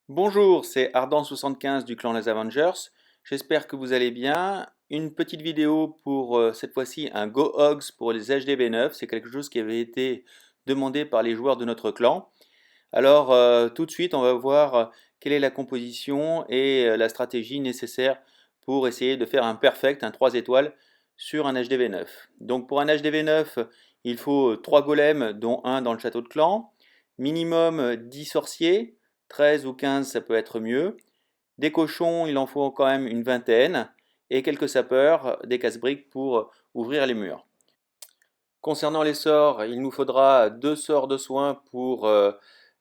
Bonjour, c'est Ardent75 du clan Les Avengers. J'espère que vous allez bien. Une petite vidéo pour cette fois-ci un Go Hogs pour les HDV9. C'est quelque chose qui avait été demandé par les joueurs de notre clan. Alors tout de suite, on va voir quelle est la composition et la stratégie nécessaire pour essayer de faire un perfect, un 3 étoiles sur un HDV9. Donc pour un HDV9, il faut 3 golems, dont un dans le château de clan, minimum 10 sorciers, 13 ou 15 ça peut être mieux, des cochons il en faut quand même une vingtaine, et quelques sapeurs, des casse-briques pour ouvrir les murs. Concernant les sorts, il nous faudra 2 sorts de soin pour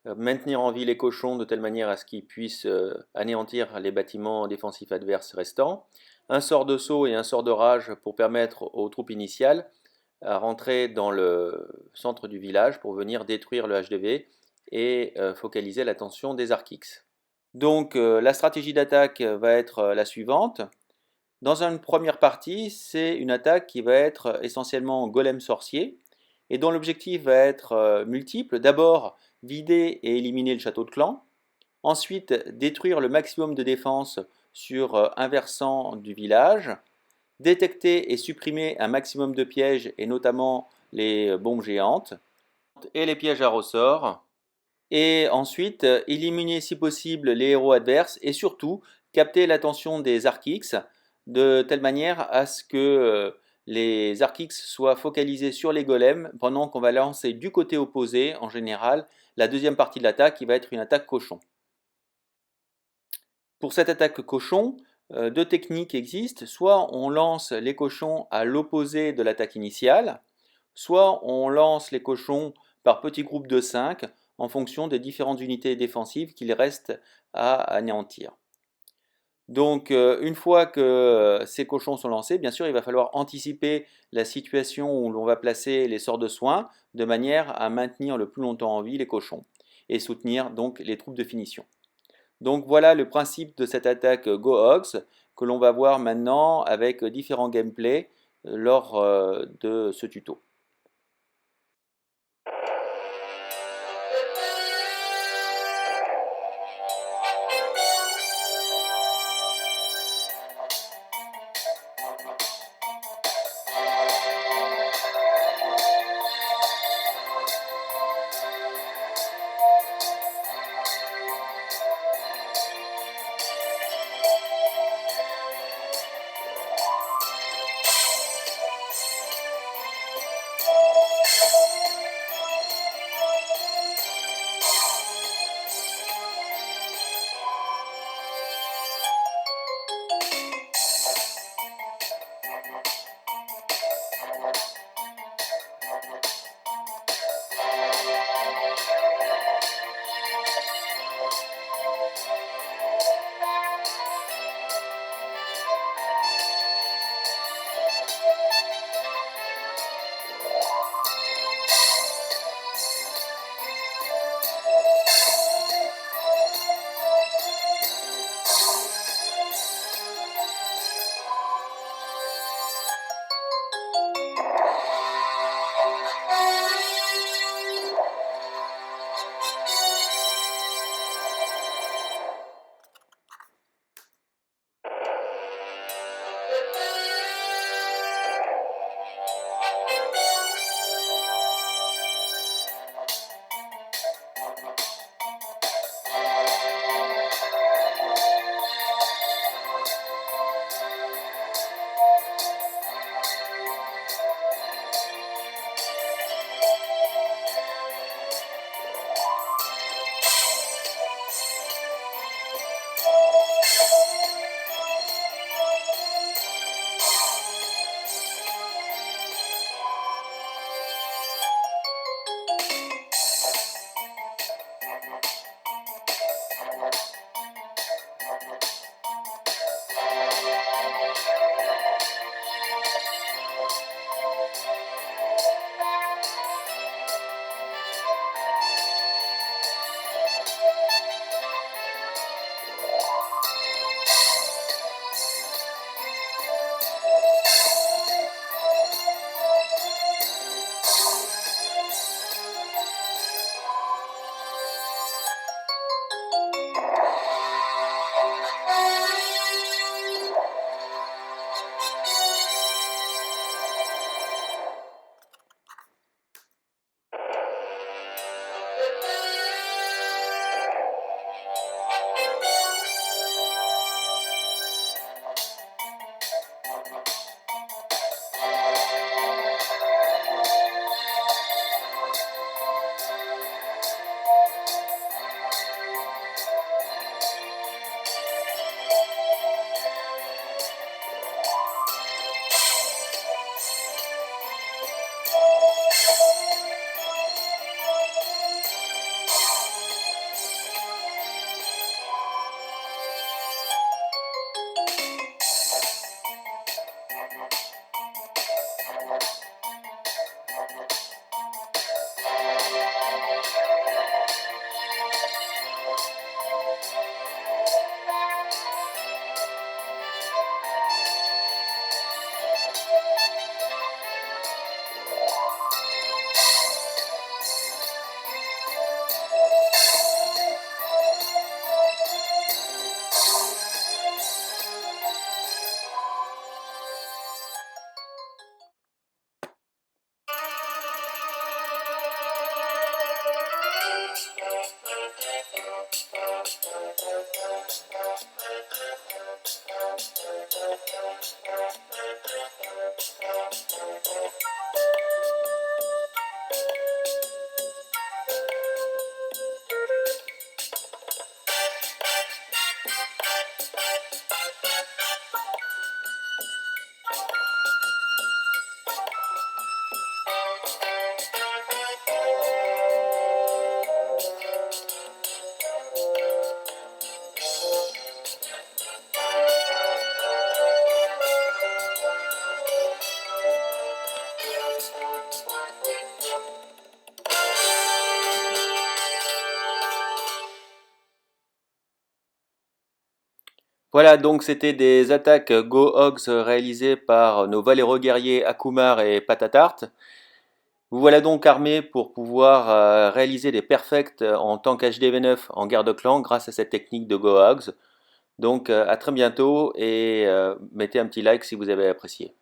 maintenir en vie les cochons de telle manière à ce qu'ils puissent anéantir les bâtiments défensifs adverses restants, un sort de saut et un sort de rage pour permettre aux troupes initiales à rentrer dans le centre du village pour venir détruire le HDV et focaliser l'attention des Archix. Donc la stratégie d'attaque va être la suivante. Dans une première partie, c'est une attaque qui va être essentiellement golem sorcier et dont l'objectif va être multiple. D'abord, vider et éliminer le château de clan. Ensuite, détruire le maximum de défense sur un versant du village. Détecter et supprimer un maximum de pièges et notamment les bombes géantes et les pièges à ressort. Et ensuite, éliminer si possible les héros adverses et surtout capter l'attention des Archix de telle manière à ce que les Archix soient focalisés sur les golems pendant qu'on va lancer du côté opposé, en général, la deuxième partie de l'attaque qui va être une attaque cochon. Pour cette attaque cochon, deux techniques existent. Soit on lance les cochons à l'opposé de l'attaque initiale, soit on lance les cochons par petits groupes de 5 en fonction des différentes unités défensives qu'il reste à anéantir. Donc une fois que ces cochons sont lancés, bien sûr il va falloir anticiper la situation où l'on va placer les sorts de soins de manière à maintenir le plus longtemps en vie les cochons et soutenir donc les troupes de finition. Donc voilà le principe de cette attaque Go Hogs que l'on va voir maintenant avec différents gameplays lors de ce tuto. Voilà, donc c'était des attaques Go Hogs réalisées par nos valeureux guerriers Akumar et Patatart. Vous voilà donc armés pour pouvoir réaliser des perfects en tant qu'HDV9 en guerre de clan grâce à cette technique de Go Hogs. Donc à très bientôt et mettez un petit like si vous avez apprécié.